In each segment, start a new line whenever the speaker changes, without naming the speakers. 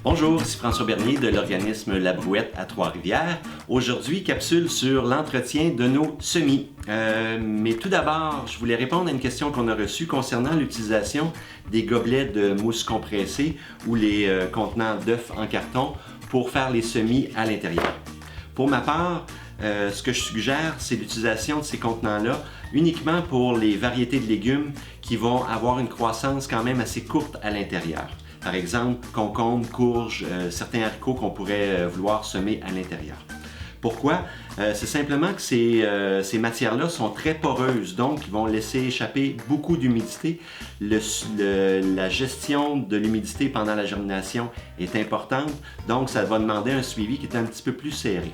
Bonjour, ici François Bernier de l'organisme La Brouette à Trois-Rivières. Aujourd'hui, capsule sur l'entretien de nos semis. Mais tout d'abord, je voulais répondre à une question qu'on a reçue concernant l'utilisation des gobelets de mousse compressée ou les contenants d'œufs en carton pour faire les semis à l'intérieur. Pour ma part, ce que je suggère, c'est l'utilisation de ces contenants-là uniquement pour les variétés de légumes qui vont avoir une croissance quand même assez courte à l'intérieur. Par exemple, concombre, courge, certains haricots qu'on pourrait vouloir semer à l'intérieur. Pourquoi? C'est simplement que ces matières-là sont très poreuses, donc ils vont laisser échapper beaucoup d'humidité. La gestion de l'humidité pendant la germination est importante, donc ça va demander un suivi qui est un petit peu plus serré.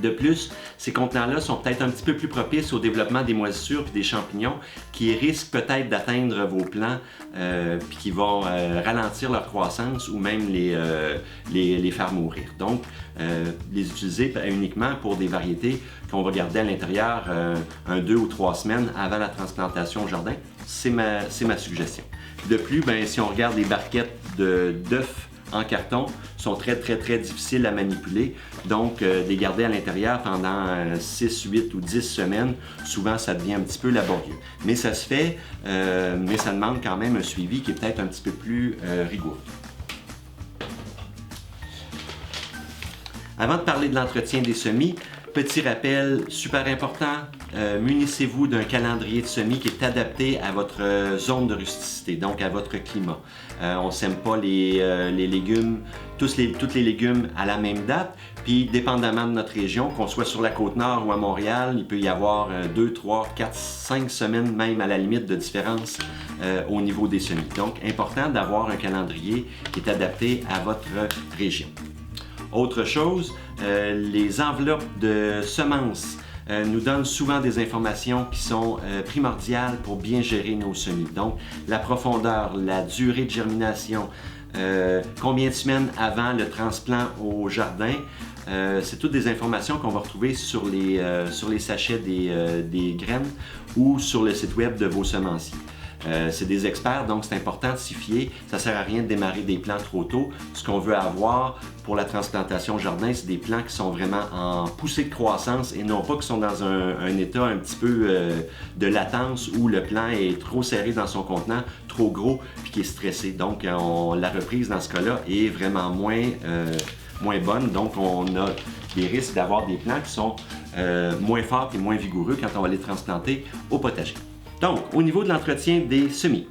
De plus, ces contenants-là sont peut-être un petit peu plus propices au développement des moisissures et des champignons qui risquent peut-être d'atteindre vos plants puis qui vont ralentir leur croissance ou même les faire mourir. Donc, les utiliser uniquement pour des variétés qu'on va garder à l'intérieur 2 ou 3 semaines avant la transplantation au jardin, c'est ma suggestion. De plus, si on regarde les barquettes d'œufs en carton sont très difficiles à manipuler. Donc, les garder à l'intérieur pendant 6, 8 ou 10 semaines, souvent ça devient un petit peu laborieux. Mais ça se fait, mais ça demande quand même un suivi qui est peut-être un petit peu plus rigoureux. Avant de parler de l'entretien des semis, petit rappel super important, munissez-vous d'un calendrier de semis qui est adapté à votre zone de rusticité, donc à votre climat. On ne sème pas les légumes, tous les légumes à la même date, puis dépendamment de notre région, qu'on soit sur la Côte-Nord ou à Montréal, il peut y avoir 2, 3, 4, 5 semaines même à la limite de différence au niveau des semis. Donc, important d'avoir un calendrier qui est adapté à votre région. Autre chose, les enveloppes de semences nous donnent souvent des informations qui sont primordiales pour bien gérer nos semis. Donc, la profondeur, la durée de germination, combien de semaines avant le transplant au jardin, c'est toutes des informations qu'on va retrouver sur les sachets des graines ou sur le site web de vos semenciers. C'est des experts, donc c'est important de s'y fier. Ça ne sert à rien de démarrer des plants trop tôt. Ce qu'on veut avoir pour la transplantation au jardin, c'est des plants qui sont vraiment en poussée de croissance et non pas qui sont dans un état un petit peu de latence où le plant est trop serré dans son contenant, trop gros puis qui est stressé. Donc la reprise dans ce cas-là est vraiment moins bonne. Donc on a des risques d'avoir des plants qui sont moins forts et moins vigoureux quand on va les transplanter au potager. Donc, au niveau de l'entretien des semis.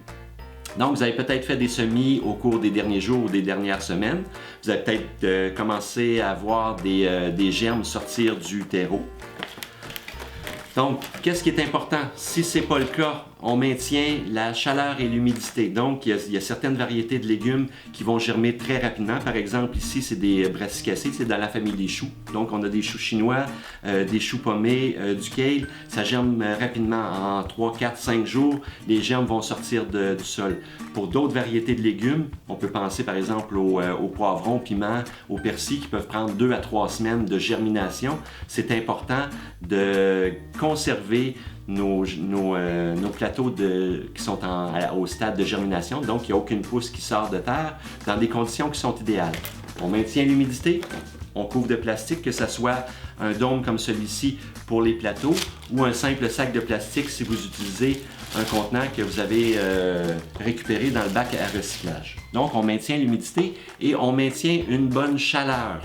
Donc, vous avez peut-être fait des semis au cours des derniers jours ou des dernières semaines. Vous avez peut-être commencé à voir des germes sortir du terreau. Donc, qu'est-ce qui est important? Si ce n'est pas le cas, on maintient la chaleur et l'humidité. Donc, il y a certaines variétés de légumes qui vont germer très rapidement. Par exemple, ici, c'est des brassicacées, c'est dans la famille des choux. Donc, on a des choux chinois, des choux pommés, du kale. Ça germe rapidement en 3, 4, 5 jours. Les germes vont sortir du sol. Pour d'autres variétés de légumes, on peut penser par exemple au poivron, piment, au persil qui peuvent prendre 2 à 3 semaines de germination. C'est important de conserver nos plateaux qui sont au stade de germination, donc il n'y a aucune pousse qui sort de terre, dans des conditions qui sont idéales. On maintient l'humidité, on couvre de plastique, que ce soit un dôme comme celui-ci pour les plateaux ou un simple sac de plastique si vous utilisez un contenant que vous avez récupéré dans le bac à recyclage. Donc on maintient l'humidité et on maintient une bonne chaleur.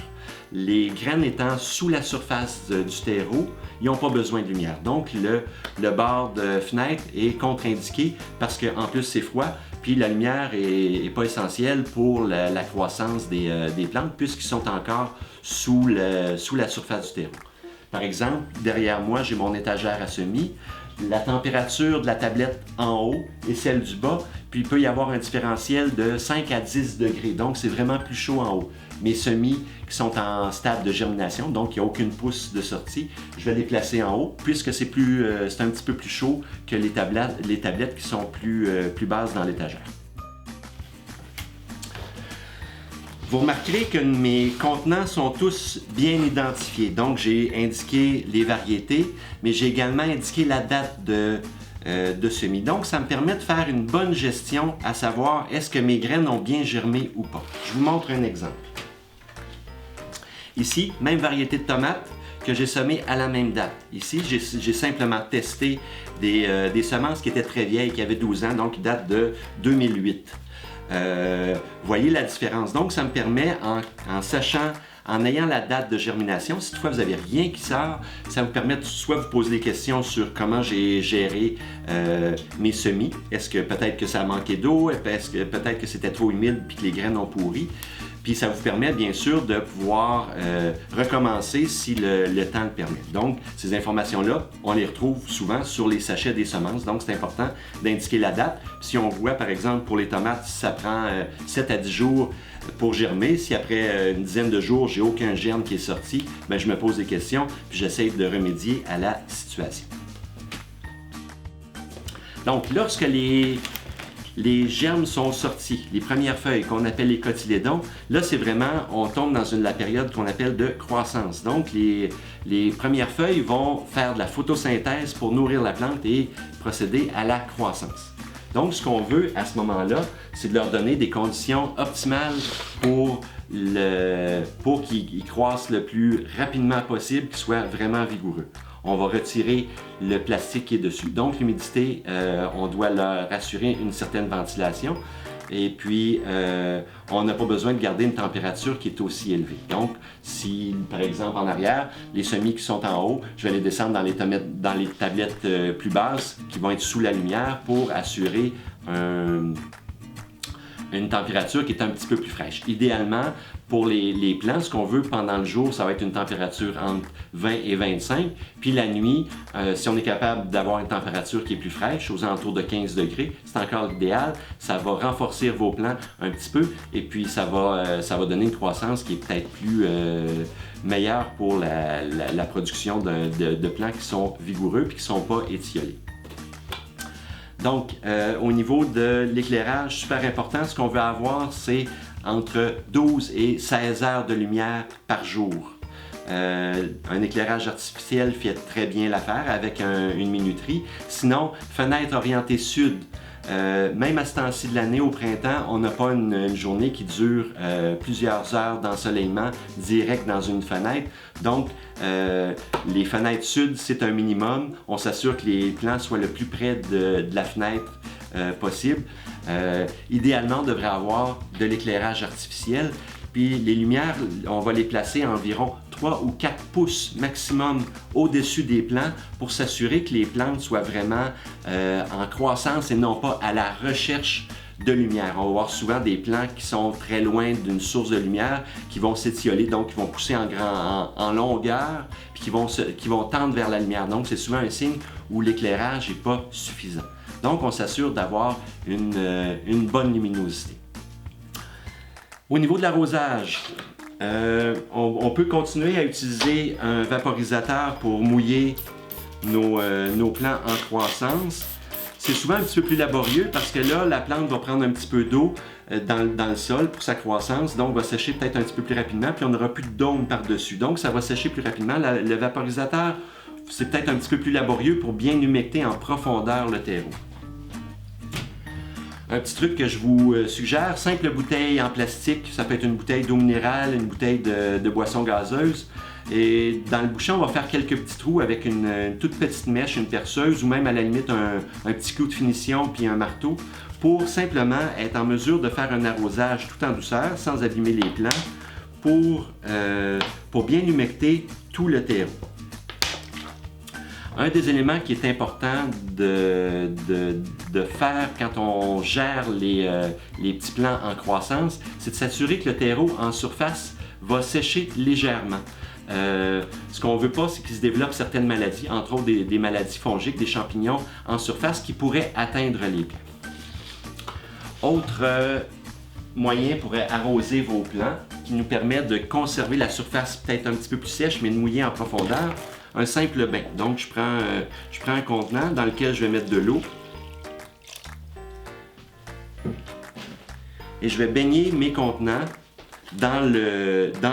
Les graines étant sous la surface du terreau, ils n'ont pas besoin de lumière. Donc, le bord de fenêtre est contre-indiqué parce qu'en plus, c'est froid. Puis, la lumière n'est pas essentielle pour la croissance des plantes puisqu'ils sont encore sous la surface du terreau. Par exemple, derrière moi, j'ai mon étagère à semis. La température de la tablette en haut et celle du bas, puis il peut y avoir un différentiel de 5 à 10 degrés, donc c'est vraiment plus chaud en haut. Mes semis qui sont en stade de germination, donc il n'y a aucune pousse de sortie, je vais les placer en haut, puisque c'est un petit peu plus chaud que les tablettes qui sont plus basses dans l'étagère. Vous remarquerez que mes contenants sont tous bien identifiés. Donc, j'ai indiqué les variétés, mais j'ai également indiqué la date de de semis. Donc, ça me permet de faire une bonne gestion, à savoir est-ce que mes graines ont bien germé ou pas. Je vous montre un exemple. Ici, même variété de tomates que j'ai semées à la même date. Ici, j'ai simplement testé des semences qui étaient très vieilles, qui avaient 12 ans, donc qui datent de 2008. Voyez la différence. Donc, ça me permet, en sachant, en ayant la date de germination, si toutefois vous n'avez rien qui sort, ça vous permet de soit vous poser des questions sur comment j'ai géré mes semis. Est-ce que peut-être que ça a manqué d'eau? Est-ce que peut-être que c'était trop humide et que les graines ont pourri? Puis ça vous permet bien sûr de pouvoir recommencer si le temps le permet. Donc, ces informations-là, on les retrouve souvent sur les sachets des semences. Donc, c'est important d'indiquer la date. Puis, si on voit, par exemple, pour les tomates, ça prend 7 à 10 jours pour germer. Si après une dizaine de jours, j'ai aucun germe qui est sorti, bien, je me pose des questions puis j'essaie de remédier à la situation. Donc, lorsque les germes sont sortis, les premières feuilles qu'on appelle les cotylédons, là c'est vraiment, on tombe dans la période qu'on appelle de croissance. Donc les premières feuilles vont faire de la photosynthèse pour nourrir la plante et procéder à la croissance. Donc ce qu'on veut à ce moment-là, c'est de leur donner des conditions optimales pour qu'ils croissent le plus rapidement possible, qu'ils soient vraiment vigoureux. On va retirer le plastique qui est dessus. Donc, l'humidité, on doit leur assurer une certaine ventilation. Et puis, on n'a pas besoin de garder une température qui est aussi élevée. Donc, si, par exemple, en arrière, les semis qui sont en haut, je vais les descendre dans les tablettes plus basses qui vont être sous la lumière pour assurer une température qui est un petit peu plus fraîche. Idéalement, pour les plants, ce qu'on veut pendant le jour, ça va être une température entre 20 et 25. Puis la nuit, si on est capable d'avoir une température qui est plus fraîche, aux alentours de 15 degrés, c'est encore l'idéal. Ça va renforcer vos plants un petit peu et puis ça va donner une croissance qui est peut-être plus meilleure pour la production de plants qui sont vigoureux et qui ne sont pas étiolés. Donc, au niveau de l'éclairage, super important, ce qu'on veut avoir, c'est entre 12 et 16 heures de lumière par jour. Un éclairage artificiel fait très bien l'affaire avec une minuterie. Sinon, fenêtre orientée sud. Même à ce temps-ci de l'année, au printemps, on n'a pas une journée qui dure plusieurs heures d'ensoleillement direct dans une fenêtre. Donc, les fenêtres sud, c'est un minimum. On s'assure que les plants soient le plus près de la fenêtre possible. Idéalement, on devrait avoir de l'éclairage artificiel. Puis les lumières, on va les placer à environ 3 ou 4 pouces maximum au-dessus des plants pour s'assurer que les plantes soient vraiment en croissance et non pas à la recherche de lumière. On va voir souvent des plants qui sont très loin d'une source de lumière, qui vont s'étioler, donc qui vont pousser en longueur, puis qui vont tendre vers la lumière. Donc c'est souvent un signe où l'éclairage n'est pas suffisant. Donc on s'assure d'avoir une bonne luminosité. Au niveau de l'arrosage, on peut continuer à utiliser un vaporisateur pour mouiller nos plants en croissance. C'est souvent un petit peu plus laborieux parce que là, la plante va prendre un petit peu d'eau dans le sol pour sa croissance, donc va sécher peut-être un petit peu plus rapidement, puis on n'aura plus de dôme par-dessus. Donc ça va sécher plus rapidement. Le vaporisateur, c'est peut-être un petit peu plus laborieux pour bien humecter en profondeur le terreau. Un petit truc que je vous suggère, simple bouteille en plastique, ça peut être une bouteille d'eau minérale, une bouteille de boisson gazeuse. Et dans le bouchon, on va faire quelques petits trous avec une toute petite mèche, une perceuse ou même à la limite un petit clou de finition puis un marteau pour simplement être en mesure de faire un arrosage tout en douceur sans abîmer les plants pour bien humecter tout le terreau. Un des éléments qui est important de faire quand on gère les petits plants en croissance, c'est de s'assurer que le terreau en surface va sécher légèrement. Ce qu'on ne veut pas, c'est qu'il se développe certaines maladies, entre autres des maladies fongiques, des champignons en surface qui pourraient atteindre les plants. Autre moyen pour arroser vos plants qui nous permet de conserver la surface peut-être un petit peu plus sèche, mais de mouiller en profondeur. Un simple bain. Donc, je prends un contenant dans lequel je vais mettre de l'eau. Et je vais baigner mes contenants dans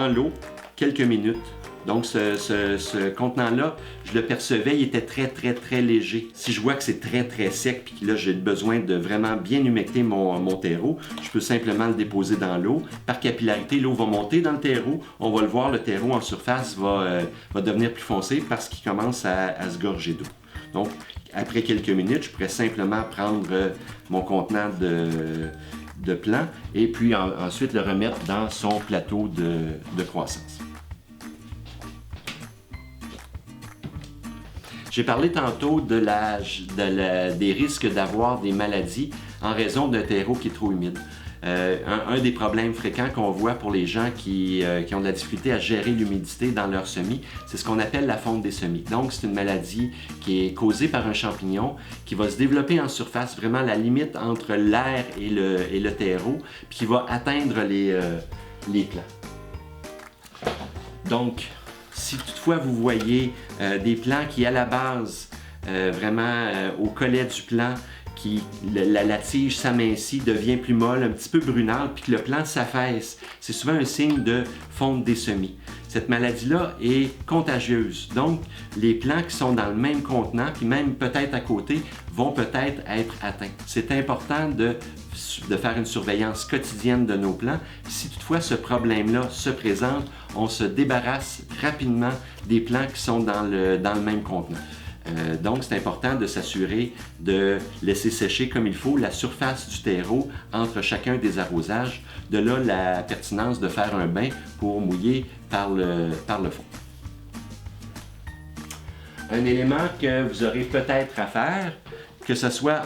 l'eau quelques minutes Donc ce contenant-là, je le percevais, il était très léger. Si je vois que c'est très sec puis que là j'ai besoin de vraiment bien humecter mon terreau, je peux simplement le déposer dans l'eau. Par capillarité, l'eau va monter dans le terreau. On va le voir, le terreau en surface va devenir plus foncé parce qu'il commence à se gorger d'eau. Donc, après quelques minutes, je pourrais simplement prendre mon contenant de plant et puis ensuite le remettre dans son plateau de croissance. J'ai parlé tantôt des risques d'avoir des maladies en raison d'un terreau qui est trop humide. Un des problèmes fréquents qu'on voit pour les gens qui ont de la difficulté à gérer l'humidité dans leur semis, c'est ce qu'on appelle la fonte des semis. Donc, c'est une maladie qui est causée par un champignon qui va se développer en surface, vraiment la limite entre l'air et le terreau, puis qui va atteindre les plants. Donc, si toutefois vous voyez des plants qui, à la base, vraiment au collet du plant, la tige s'amincit, devient plus molle, un petit peu brunâtre, puis que le plant s'affaisse, c'est souvent un signe de fonte des semis. Cette maladie-là est contagieuse. Donc, les plants qui sont dans le même contenant, puis même peut-être à côté, vont peut-être être atteints. C'est important de faire une surveillance quotidienne de nos plants. Si toutefois ce problème-là se présente, on se débarrasse rapidement des plants qui sont dans le même contenant. Donc, c'est important de s'assurer de laisser sécher comme il faut la surface du terreau entre chacun des arrosages. De là, la pertinence de faire un bain pour mouiller par le fond. Un élément que vous aurez peut-être à faire, que ce soit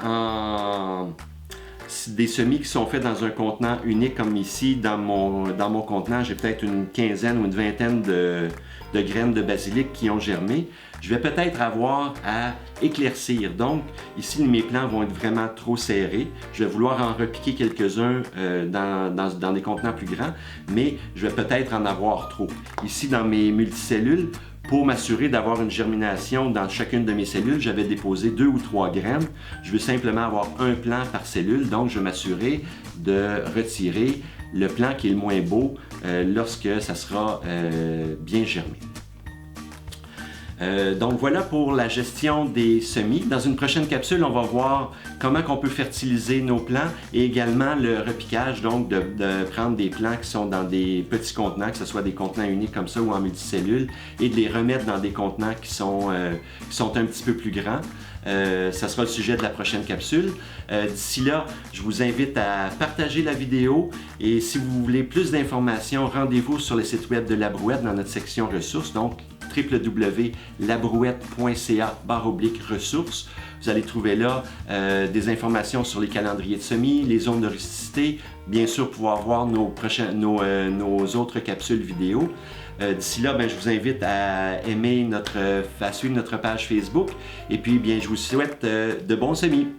des semis qui sont faits dans un contenant unique comme ici, dans mon contenant, j'ai peut-être une quinzaine ou une vingtaine de graines de basilic qui ont germé. Je vais peut-être avoir à éclaircir. Donc, ici, mes plants vont être vraiment trop serrés. Je vais vouloir en repiquer quelques-uns dans des contenants plus grands, mais je vais peut-être en avoir trop. Ici, dans mes multicellules, pour m'assurer d'avoir une germination dans chacune de mes cellules, j'avais déposé 2 ou 3 graines. Je veux simplement avoir un plant par cellule, donc je vais m'assurer de retirer le plant qui est le moins beau lorsque ça sera bien germé. Donc voilà pour la gestion des semis. Dans une prochaine capsule, on va voir comment on peut fertiliser nos plants et également le repiquage, donc de prendre des plants qui sont dans des petits contenants, que ce soit des contenants uniques comme ça ou en multicellules, et de les remettre dans des contenants qui sont un petit peu plus grands. Ça sera le sujet de la prochaine capsule. D'ici là, je vous invite à partager la vidéo et si vous voulez plus d'informations, rendez-vous sur le site web de Labrouette dans notre section ressources, donc www.labrouette.ca/ressources. Vous allez trouver là des informations sur les calendriers de semis, les zones de rusticité, bien sûr pouvoir voir nos autres capsules vidéo. D'ici là, je vous invite à suivre notre page Facebook et puis je vous souhaite de bons semis.